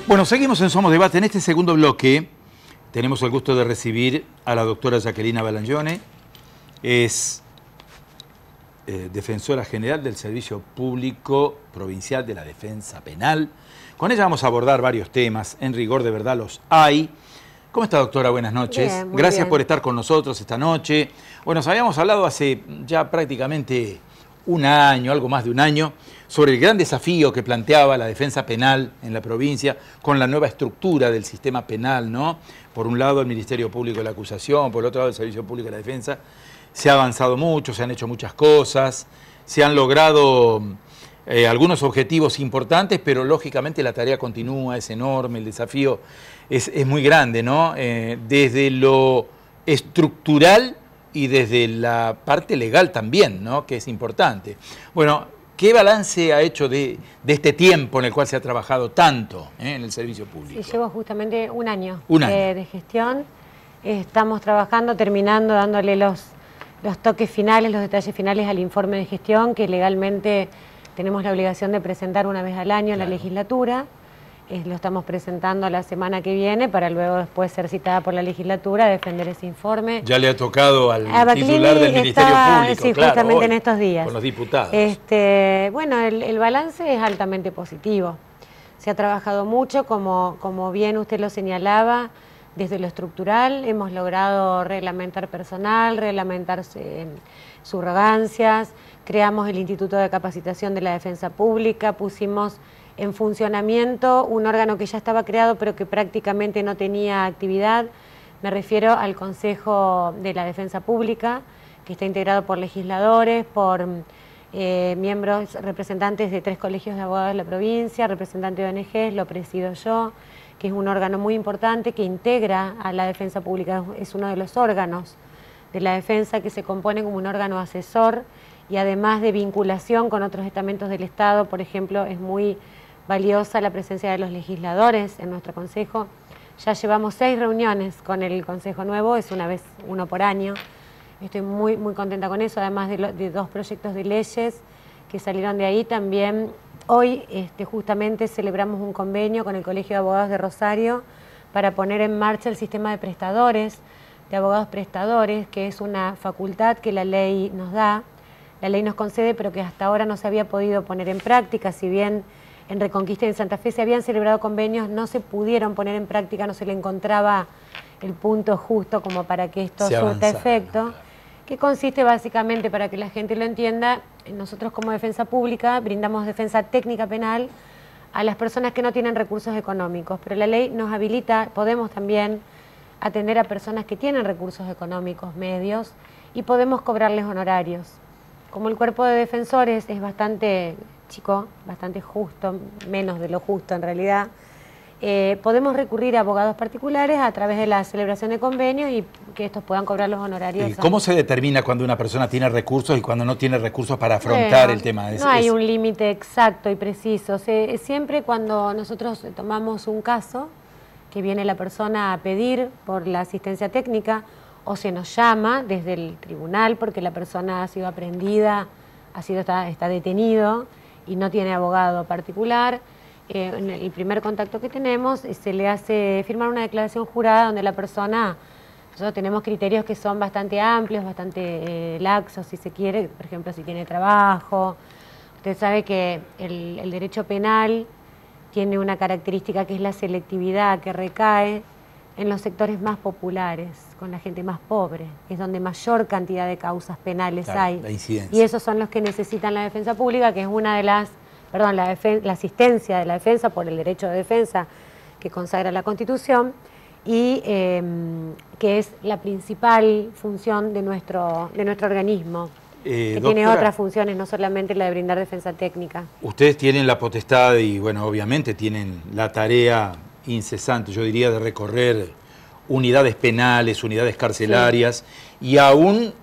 Bueno, seguimos en Somos Debate. En este segundo bloque tenemos el gusto de recibir a la doctora Jacquelina Balagnone. Es defensora general del Servicio Público Provincial de la Defensa Penal. Con ella vamos a abordar varios temas. En rigor, de verdad, los hay. ¿Cómo está, doctora? Buenas noches. Bien, Gracias bien. por estar con nosotros esta noche. Bueno, nos habíamos hablado hace ya prácticamente un año, algo más de un año, sobre el gran desafío que planteaba la defensa penal en la provincia con la nueva estructura del sistema penal, ¿no? Por un lado el Ministerio Público de la Acusación, por el otro lado el Servicio Público de la Defensa. Se ha avanzado mucho, se han hecho muchas cosas, se han logrado algunos objetivos importantes, pero lógicamente la tarea continúa, es enorme, el desafío es muy grande, ¿no? Desde lo estructural y desde la parte legal también, ¿no? Que es importante. Bueno, ¿qué balance ha hecho de este tiempo en el cual se ha trabajado tanto en el servicio público? Sí, llevo justamente un año, Un año. De gestión. Estamos trabajando, terminando, dándole los toques finales, los detalles finales al informe de gestión, que legalmente tenemos la obligación de presentar una vez al año en la legislatura. Lo estamos presentando la semana que viene para luego después ser citada por la legislatura a defender ese informe. Ya le ha tocado al A Baclini titular del Ministerio Público, sí, claro, justamente hoy, en estos días. con los diputados. Bueno, el balance es altamente positivo. Se ha trabajado mucho, como bien usted lo señalaba, desde lo estructural. Hemos logrado reglamentar personal, reglamentar subrogancias, creamos el Instituto de Capacitación de la Defensa Pública, pusimos en funcionamiento un órgano que ya estaba creado pero que prácticamente no tenía actividad. Me refiero al Consejo de la Defensa Pública, que está integrado por legisladores, por miembros, representantes de 3 colegios de abogados de la provincia, representantes de ONGs, lo presido yo, que es un órgano muy importante que integra a la defensa pública, es uno de los órganos de la defensa que se compone como un órgano asesor y además de vinculación con otros estamentos del Estado. Por ejemplo, es muy valiosa la presencia de los legisladores en nuestro consejo. Ya llevamos 6 reuniones con el consejo nuevo, es uno por año. Estoy muy contenta con eso, además de 2 proyectos de leyes que salieron de ahí. También hoy justamente celebramos un convenio con el Colegio de Abogados de Rosario para poner en marcha el sistema de prestadores, de abogados prestadores, que es una facultad que la ley nos da, la ley nos concede, pero que hasta ahora no se había podido poner en práctica. Si bien en Reconquista y en Santa Fe se habían celebrado convenios, no se pudieron poner en práctica, no se le encontraba el punto justo como para que esto surta efecto, que consiste básicamente, para que la gente lo entienda, nosotros como defensa pública brindamos defensa técnica penal a las personas que no tienen recursos económicos, pero la ley nos habilita, podemos también atender a personas que tienen recursos económicos medios y podemos cobrarles honorarios. Como el cuerpo de defensores es bastante chico, bastante justo, menos de lo justo en realidad, podemos recurrir a abogados particulares a través de la celebración de convenios y que estos puedan cobrar los honorarios. ¿Y cómo se determina cuando una persona tiene recursos y cuando no tiene recursos para afrontar el tema? No hay un límite exacto y preciso. Siempre cuando nosotros tomamos un caso, que viene la persona a pedir por la asistencia técnica, o se nos llama desde el tribunal porque la persona ha sido aprehendida, está detenido y no tiene abogado particular, en el primer contacto que tenemos se le hace firmar una declaración jurada donde la persona, nosotros tenemos criterios que son bastante amplios, bastante laxos si se quiere, por ejemplo si tiene trabajo. Usted sabe que el derecho penal tiene una característica que es la selectividad, que recae en los sectores más populares, con la gente más pobre, es donde mayor cantidad de causas penales hay. La incidencia. Y esos son los que necesitan la defensa pública, que es una de las, la asistencia de la defensa por el derecho de defensa que consagra la Constitución y que es la principal función de nuestro organismo. Que Doctora, tiene otras funciones, no solamente la de brindar defensa técnica. Ustedes tienen la potestad y, bueno, obviamente tienen la tarea incesante, yo diría, de recorrer unidades penales, unidades carcelarias y aún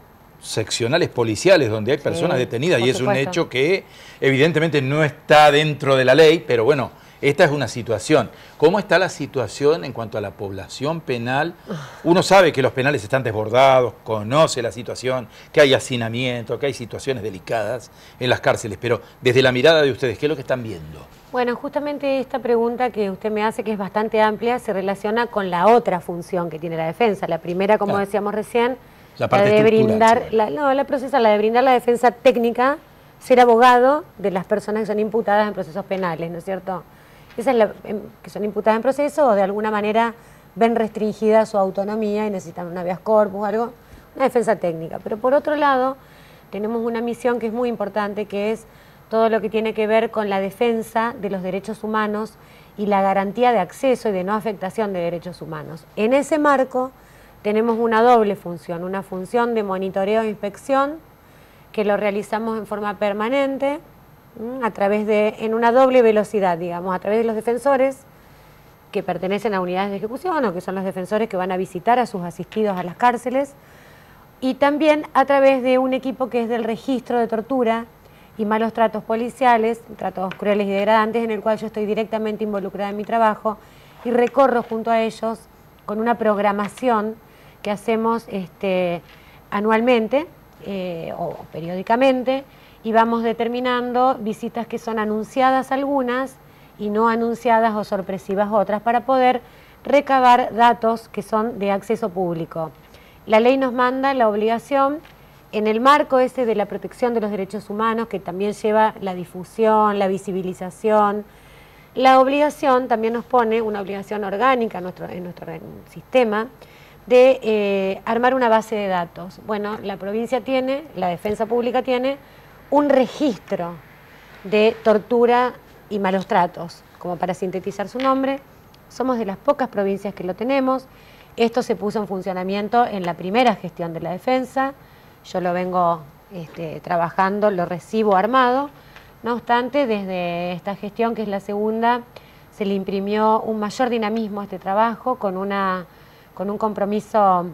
seccionales policiales donde hay personas detenidas, y es un hecho que evidentemente no está dentro de la ley, pero bueno, esta es una situación. ¿Cómo está la situación en cuanto a la población penal? Uno sabe que los penales están desbordados, conoce la situación, que hay hacinamiento, que hay situaciones delicadas en las cárceles, pero desde la mirada de ustedes, ¿qué es lo que están viendo? Bueno, justamente esta pregunta que usted me hace, que es bastante amplia, se relaciona con la otra función que tiene la defensa. La primera, como decíamos recién, la parte de brindar, la procesal, la de brindar la defensa técnica, ser abogado de las personas que son imputadas en procesos penales, ¿no es cierto? Esa es que son imputadas en proceso o de alguna manera ven restringida su autonomía y necesitan un habeas corpus o algo, una defensa técnica. Pero por otro lado, tenemos una misión que es muy importante, que es todo lo que tiene que ver con la defensa de los derechos humanos y la garantía de acceso y de no afectación de derechos humanos. En ese marco tenemos una doble función, una función de monitoreo e inspección, que lo realizamos en forma permanente, a través en una doble velocidad, digamos, a través de los defensores que pertenecen a unidades de ejecución o que son los defensores que van a visitar a sus asistidos a las cárceles, y también a través de un equipo que es del registro de tortura y malos tratos policiales, tratos crueles y degradantes, en el cual yo estoy directamente involucrada en mi trabajo y recorro junto a ellos con una programación que hacemos anualmente o periódicamente, y vamos determinando visitas que son anunciadas algunas y no anunciadas o sorpresivas otras, para poder recabar datos que son de acceso público. La ley nos manda la obligación, en el marco ese de la protección de los derechos humanos, que también lleva la difusión, la visibilización, la obligación también nos pone, una obligación orgánica en nuestro sistema, de armar una base de datos. Bueno, la provincia tiene, la defensa pública tiene un registro de tortura y malos tratos, como para sintetizar su nombre. Somos de las pocas provincias que lo tenemos. Esto se puso en funcionamiento en la primera gestión de la defensa. Yo lo vengo trabajando, lo recibo armado. No obstante, desde esta gestión, que es la segunda, se le imprimió un mayor dinamismo a este trabajo, con un compromiso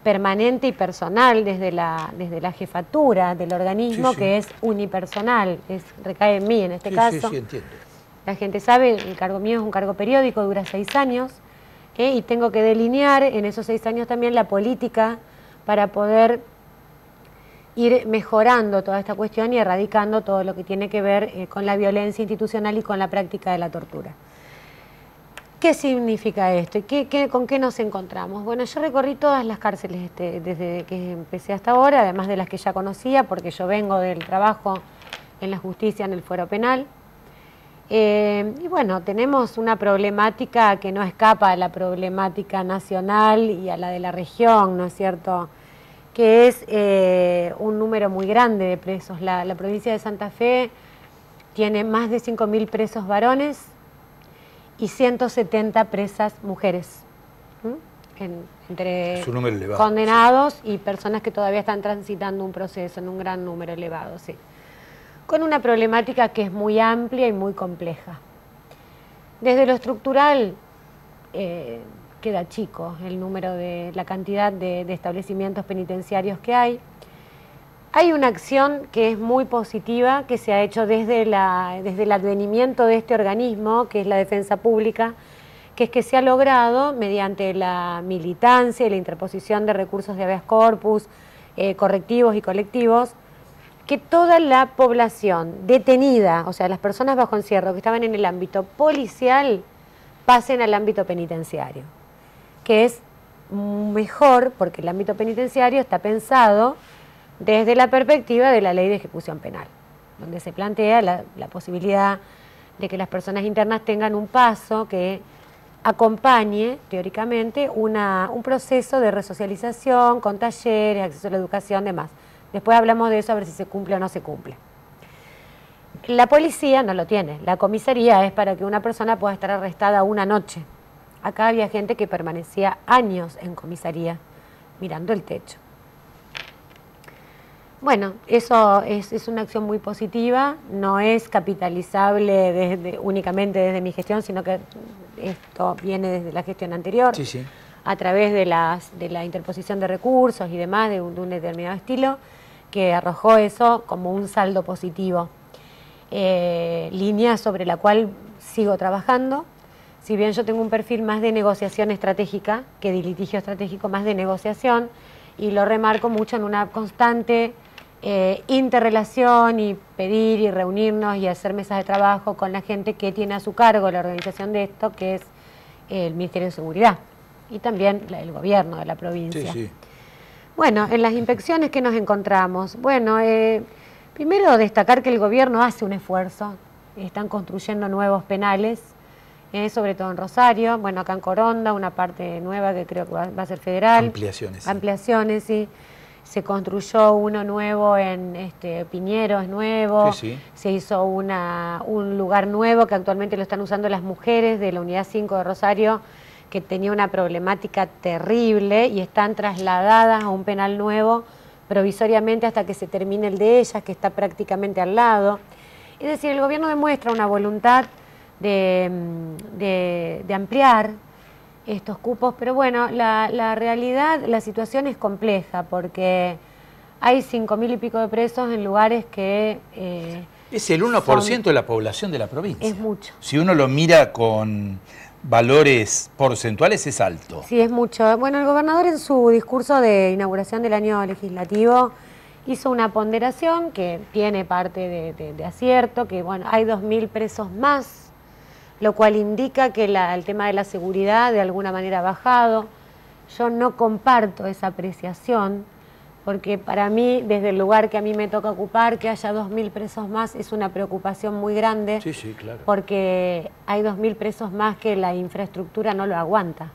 permanente y personal desde la jefatura del organismo, que es unipersonal, recae en mí en este caso. Sí, entiendo. La gente sabe, el cargo mío es un cargo periódico, dura 6 años, y tengo que delinear en esos 6 años también la política para poder ir mejorando toda esta cuestión y erradicando todo lo que tiene que ver con la violencia institucional y con la práctica de la tortura. ¿Qué significa esto? ¿Y con qué nos encontramos? Bueno, yo recorrí todas las cárceles desde que empecé hasta ahora, además de las que ya conocía, porque yo vengo del trabajo en la justicia, en el fuero penal. Y bueno, tenemos una problemática que no escapa a la problemática nacional y a la de la región, ¿no es cierto?, que es un número muy grande de presos. La provincia de Santa Fe tiene más de 5.000 presos varones y 170 presas mujeres, entre condenados y personas que todavía están transitando un proceso, en un gran número elevado, sí, con una problemática que es muy amplia y muy compleja. Desde lo estructural queda chico el número la cantidad de establecimientos penitenciarios que hay. Hay una acción que es muy positiva, que se ha hecho desde el advenimiento de este organismo, que es la defensa pública, que es que se ha logrado, mediante la militancia y la interposición de recursos de habeas corpus, correctivos y colectivos, que toda la población detenida, o sea, las personas bajo encierro que estaban en el ámbito policial, pasen al ámbito penitenciario, que es mejor porque el ámbito penitenciario está pensado desde la perspectiva de la Ley de Ejecución Penal, donde se plantea la posibilidad de que las personas internas tengan un paso que acompañe, teóricamente, un proceso de resocialización con talleres, acceso a la educación, demás. Después hablamos de eso, a ver si se cumple o no se cumple. La policía no lo tiene. La comisaría es para que una persona pueda estar arrestada una noche. Acá había gente que permanecía años en comisaría, mirando el techo. Bueno, eso es una acción muy positiva, no es capitalizable únicamente desde mi gestión, sino que esto viene desde la gestión anterior, sí. A través de la interposición de recursos y demás, de un determinado estilo, que arrojó eso como un saldo positivo. Línea sobre la cual sigo trabajando. Si bien yo tengo un perfil más de negociación estratégica que de litigio estratégico, más de negociación, y lo remarco mucho en una constante interrelación y pedir y reunirnos y hacer mesas de trabajo con la gente que tiene a su cargo la organización de esto, que es el Ministerio de Seguridad y también el gobierno de la provincia. Sí, sí. Bueno, en las inspecciones que nos encontramos, bueno, primero destacar que el gobierno hace un esfuerzo, están construyendo nuevos penales, sobre todo en Rosario, bueno, acá en Coronda, una parte nueva que creo que va a ser federal. Ampliaciones. Ampliaciones, sí. Se construyó uno nuevo en Piñero, es nuevo. Sí, sí. Se hizo un lugar nuevo que actualmente lo están usando las mujeres de la Unidad 5 de Rosario, que tenía una problemática terrible y están trasladadas a un penal nuevo provisoriamente hasta que se termine el de ellas, que está prácticamente al lado. Es decir, el gobierno demuestra una voluntad de ampliar estos cupos, pero bueno, la realidad, la situación es compleja porque hay 5.000 y pico de presos en lugares que... es el 1% de la población de la provincia. Es mucho. Si uno lo mira con valores porcentuales, es alto. Sí, es mucho. Bueno, el gobernador en su discurso de inauguración del año legislativo hizo una ponderación que tiene parte de acierto, que bueno, hay 2.000 presos más, lo cual indica que el tema de la seguridad de alguna manera ha bajado. Yo no comparto esa apreciación, porque para mí, desde el lugar que a mí me toca ocupar, que haya 2.000 presos más es una preocupación muy grande. Sí, sí, claro. Porque hay 2.000 presos más que la infraestructura no lo aguanta.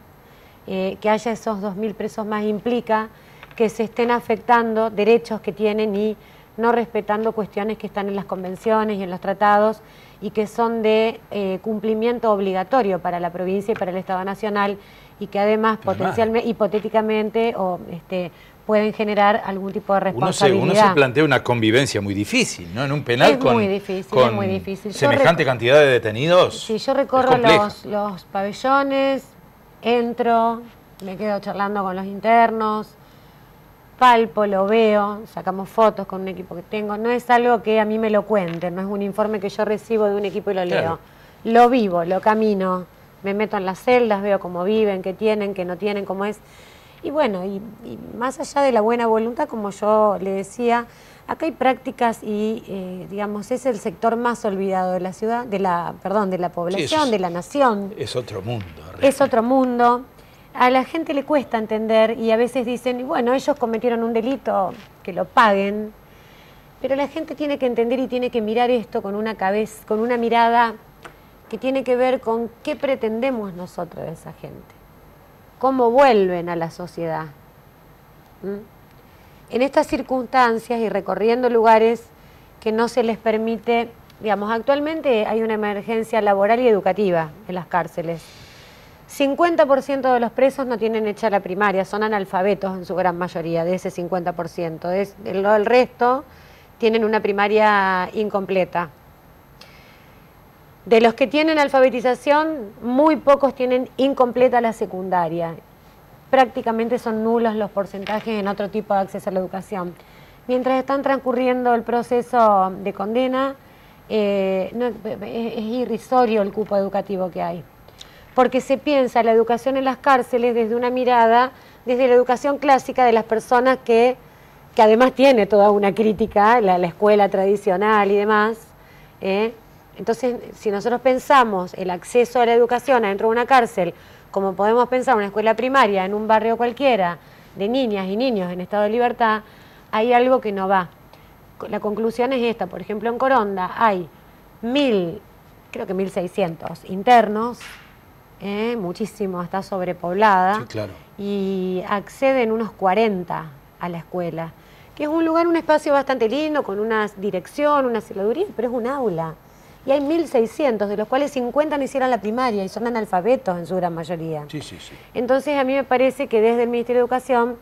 Que haya esos 2.000 presos más implica que se estén afectando derechos que tienen y no respetando cuestiones que están en las convenciones y en los tratados y que son de cumplimiento obligatorio para la provincia y para el Estado Nacional y que además potencialmente, hipotéticamente pueden generar algún tipo de responsabilidad. Uno se plantea una convivencia muy difícil, ¿no? En un penal es muy difícil. Semejante cantidad de detenidos. Sí, yo recorro los pabellones, entro, me quedo charlando con los internos, palpo, lo veo, sacamos fotos con un equipo que tengo. No es algo que a mí me lo cuenten, no es un informe que yo recibo de un equipo y lo leo. Lo vivo, lo camino, me meto en las celdas, veo cómo viven, qué tienen, qué no tienen, cómo es. Y bueno, y más allá de la buena voluntad, como yo le decía, acá hay prácticas y, digamos, es el sector más olvidado de la ciudad, de la población, de la nación. Es otro mundo. Realmente. Es otro mundo. A la gente le cuesta entender y a veces dicen, bueno, ellos cometieron un delito, que lo paguen. Pero la gente tiene que entender y tiene que mirar esto con una cabeza, con una mirada que tiene que ver con qué pretendemos nosotros de esa gente. Cómo vuelven a la sociedad. En estas circunstancias y recorriendo lugares que no se les permite, digamos, actualmente hay una emergencia laboral y educativa en las cárceles. 50% de los presos no tienen hecha la primaria, son analfabetos en su gran mayoría, de ese 50%. El resto tienen una primaria incompleta. De los que tienen alfabetización, muy pocos tienen incompleta la secundaria. Prácticamente son nulos los porcentajes en otro tipo de acceso a la educación. Mientras están transcurriendo el proceso de condena, es irrisorio el cupo educativo que hay. Porque se piensa la educación en las cárceles desde una mirada, desde la educación clásica de las personas que además tiene toda una crítica, la escuela tradicional y demás. Entonces, si nosotros pensamos el acceso a la educación adentro de una cárcel, como podemos pensar una escuela primaria en un barrio cualquiera, de niñas y niños en estado de libertad, hay algo que no va. La conclusión es esta, por ejemplo, en Coronda hay 1.600 internos, muchísimo, está sobrepoblada, sí, claro. Y acceden unos 40 a la escuela, que es un lugar, un espacio bastante lindo, con una dirección, una celaduría, pero es un aula. Y hay 1.600, de los cuales 50 no hicieron la primaria y son analfabetos en su gran mayoría. Sí, sí, sí. Entonces a mí me parece que desde el Ministerio de Educación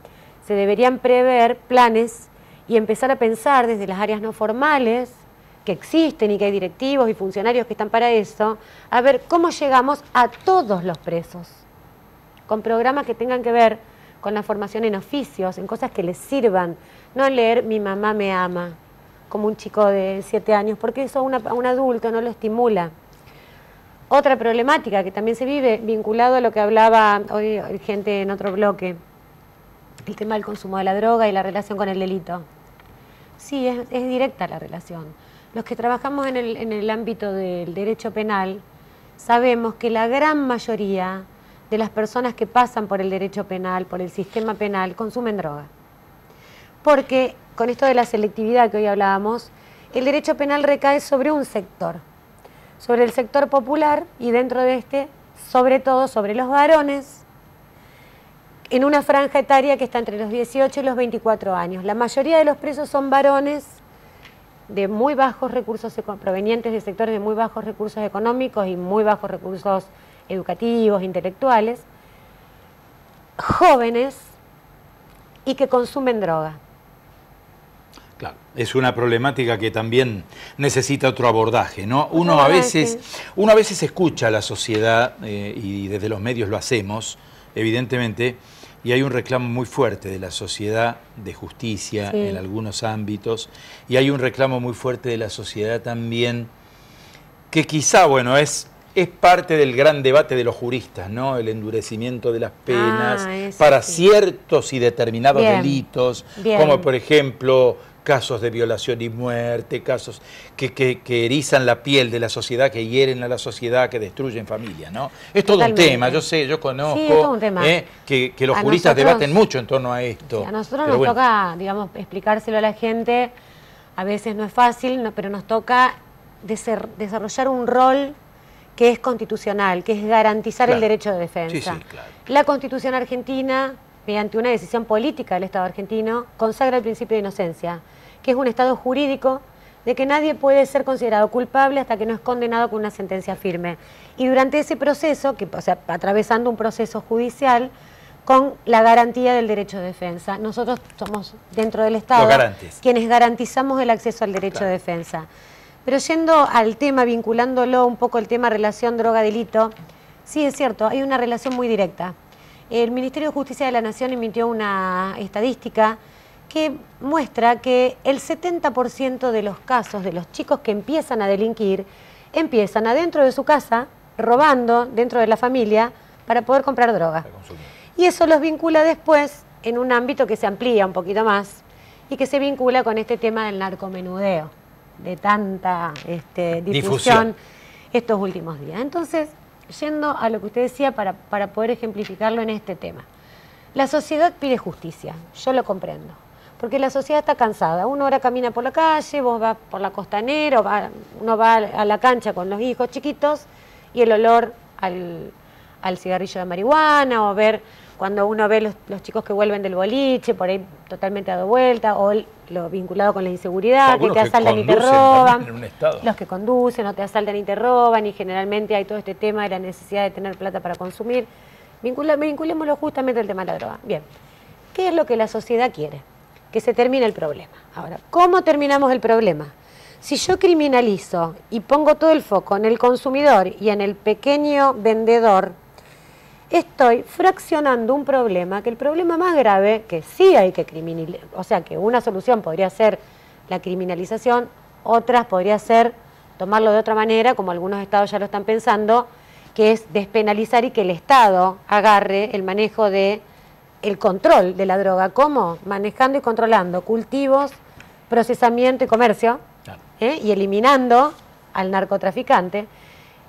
se deberían prever planes y empezar a pensar desde las áreas no formales, que existen y que hay directivos y funcionarios que están para eso, a ver cómo llegamos a todos los presos, con programas que tengan que ver con la formación en oficios, en cosas que les sirvan, no leer Mi mamá me ama, como un chico de 7 años, porque eso a un adulto no lo estimula. Otra problemática que también se vive, vinculado a lo que hablaba hoy gente en otro bloque, el tema del consumo de la droga y la relación con el delito. Sí, es directa la relación. Los que trabajamos en el ámbito del derecho penal sabemos que la gran mayoría de las personas que pasan por el derecho penal, por el sistema penal, consumen droga. Porque con esto de la selectividad que hoy hablábamos, el derecho penal recae sobre un sector, sobre el sector popular y dentro de este, sobre todo sobre los varones, en una franja etaria que está entre los 18 y los 24 años. La mayoría de los presos son varones de muy bajos recursos, provenientes de sectores de muy bajos recursos económicos y muy bajos recursos educativos, intelectuales, jóvenes y que consumen droga. Claro, es una problemática que también necesita otro abordaje, ¿no? Uno a veces escucha a la sociedad, y desde los medios lo hacemos, evidentemente, y hay un reclamo muy fuerte de la sociedad de justicia en algunos ámbitos, y hay un reclamo muy fuerte de la sociedad también, que quizá, bueno, es parte del gran debate de los juristas, ¿no? El endurecimiento de las penas para ciertos y determinados delitos, como por ejemplo casos de violación y muerte, casos que erizan la piel de la sociedad, que hieren a la sociedad, que destruyen familias, ¿no? Es todo un tema, yo sé, yo conozco que los juristas debaten mucho en torno a esto. Sí, a nosotros nos toca, digamos, explicárselo a la gente, a veces no es fácil, pero nos toca desarrollar un rol que es constitucional, que es garantizar el derecho de defensa. La Constitución argentina, mediante una decisión política del Estado argentino, consagra el principio de inocencia, que es un estado jurídico de que nadie puede ser considerado culpable hasta que no es condenado con una sentencia firme. Y durante ese proceso, atravesando un proceso judicial, con la garantía del derecho de defensa. Nosotros somos, dentro del Estado, quienes garantizamos el acceso al derecho de defensa. Pero yendo al tema, vinculándolo un poco el tema relación droga-delito, sí es cierto, hay una relación muy directa. El Ministerio de Justicia de la Nación emitió una estadística que muestra que el 70% de los casos de los chicos que empiezan a delinquir, empiezan adentro de su casa, robando dentro de la familia, para poder comprar droga. Y eso los vincula después en un ámbito que se amplía un poquito más y que se vincula con este tema del narcomenudeo, de tanta difusión estos últimos días. Entonces, yendo a lo que usted decía para poder ejemplificarlo en este tema. La sociedad pide justicia, yo lo comprendo, porque la sociedad está cansada. Uno ahora camina por la calle, vos vas por la costanera, uno va a la cancha con los hijos chiquitos y el olor al cigarrillo de marihuana, o cuando uno ve los chicos que vuelven del boliche, por ahí totalmente dado vuelta, o lo vinculado con la inseguridad, que te asaltan y te roban, los que conducen o te asaltan y te roban, y generalmente hay todo este tema de la necesidad de tener plata para consumir. Vinculémoslo justamente al tema de la droga. Bien, ¿qué es lo que la sociedad quiere? Que se termine el problema. Ahora, ¿cómo terminamos el problema? Si yo criminalizo y pongo todo el foco en el consumidor y en el pequeño vendedor, estoy fraccionando un problema, que el problema más grave, que sí hay que criminalizar, o sea que una solución podría ser la criminalización, otras podría ser tomarlo de otra manera, como algunos estados ya lo están pensando, que es despenalizar y que el Estado agarre el manejo del control de la droga. ¿Cómo? Manejando y controlando cultivos, procesamiento y comercio, y eliminando al narcotraficante.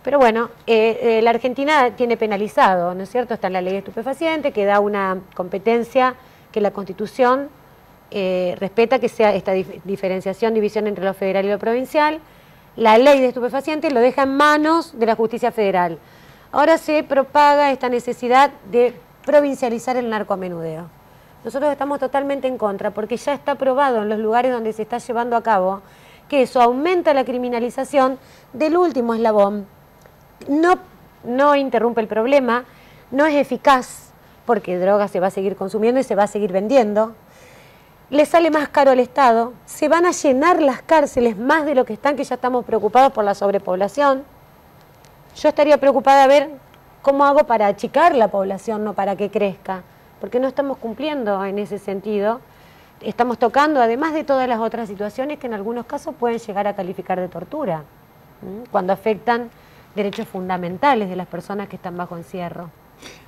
Pero bueno, la Argentina tiene penalizado, ¿no es cierto? Está en la ley de estupefacientes, que da una competencia que la Constitución respeta, que sea esta diferenciación, división entre lo federal y lo provincial. La ley de estupefacientes lo deja en manos de la justicia federal. Ahora se propaga esta necesidad de provincializar el narcomenudeo. Nosotros estamos totalmente en contra, porque ya está probado en los lugares donde se está llevando a cabo que eso aumenta la criminalización del último eslabón. No interrumpe el problema, no es eficaz, porque droga se va a seguir consumiendo y se va a seguir vendiendo. Le sale más caro al Estado, se van a llenar las cárceles más de lo que están, que ya estamos preocupados por la sobrepoblación. Yo estaría preocupada a ver cómo hago para achicar la población, no para que crezca, porque no estamos cumpliendo en ese sentido. Estamos tocando, además de todas las otras situaciones que en algunos casos pueden llegar a calificar de tortura, cuando afectan derechos fundamentales de las personas que están bajo encierro.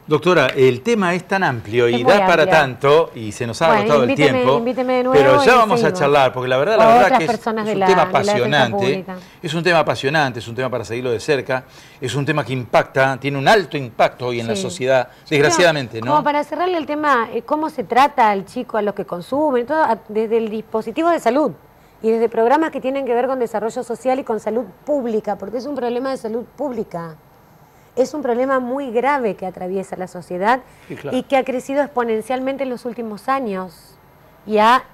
Doctora, el tema es tan amplio y da para tanto, y se nos ha agotado el tiempo, invíteme de nuevo, pero ya vamos a charlar, porque la verdad que es un tema apasionante, es un tema apasionante, es un tema para seguirlo de cerca, es un tema que impacta, tiene un alto impacto hoy en la sociedad, desgraciadamente, ¿no? Como para cerrarle el tema, cómo se trata al chico, a los que consumen, todo desde el dispositivo de salud y desde programas que tienen que ver con desarrollo social y con salud pública, porque es un problema de salud pública. Es un problema muy grave que atraviesa la sociedad y que ha crecido exponencialmente en los últimos años y ha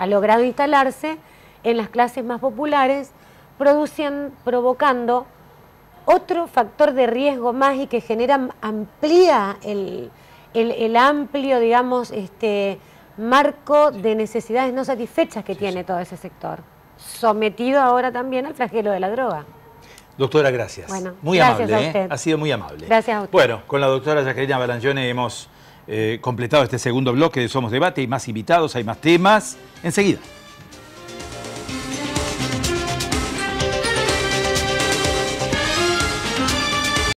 logrado instalarse en las clases más populares, provocando otro factor de riesgo más y que amplía el amplio, digamos, marco de necesidades no satisfechas que tiene todo ese sector, sometido ahora también al flagelo de la droga. Doctora, gracias. Bueno, muy gracias amable, a usted. Ha sido muy amable. Gracias a usted. Bueno, con la doctora Jacqueline Balancione hemos completado este segundo bloque de Somos Debate. Hay más invitados, hay más temas. Enseguida.